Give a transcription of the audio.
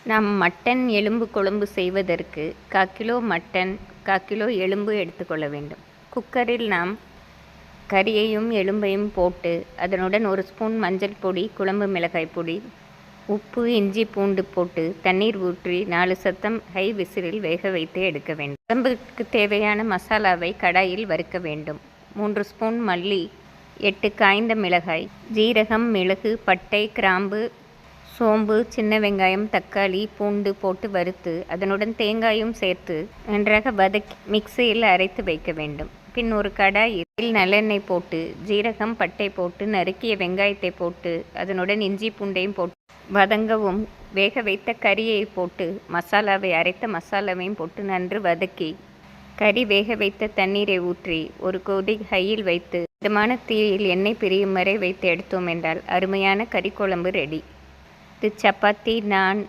நாம் மட்டன் எலும்பு குழம்பு செய்வதற்கு 1/4 கிலோ மட்டன், 1/4 கிலோ எலும்பு எடுத்துக்கொள்ள வேண்டும். குக்கரில் நாம் கறியையும் எலும்பையும் போட்டு அதனுடன் 1 ஸ்பூன் மஞ்சள் பொடி, குழம்பு மிளகாய் பொடி, உப்பு, இஞ்சி பூண்டு போட்டு தண்ணீர் ஊற்றி 4 சத்தம் ஹை விசிலில் வேக வைத்து எடுக்க வேண்டும். குழம்புக்கு தேவையான மசாலாவை கடாயில் வறுக்க வேண்டும். 3 ஸ்பூன் மல்லி, 8 காய்ந்த மிளகாய், ஜீரகம், மிளகு, பட்டை, கிராம்பு, சோம்பு, சின்ன வெங்காயம், தக்காளி, பூண்டு போட்டு வறுத்து அதனுடன் தேங்காயும் சேர்த்து நன்றாக வதக்கி மிக்சியில் அரைத்து வைக்க வேண்டும். பின் ஒரு கடாயில் நல்லெண்ணெய் போட்டு ஜீரகம், பட்டை போட்டு நறுக்கிய வெங்காயத்தை போட்டு அதனுடன் இஞ்சி பூண்டையும் போட்டு வதங்கவும், வேக வைத்த கறியை போட்டு மசாலாவை அரைத்த மசாலாவையும் போட்டு நன்று வதக்கி கறி வேக வைத்த தண்ணீரை ஊற்றி ஒரு கொதி ஹையில் வைத்து மிதமான தீயில் எண்ணெய் பிரியும் வரை வைத்து எடுத்தோம் என்றால் அருமையான கறி குழம்பு ரெடி. இது சப்பாத்தி, நான்,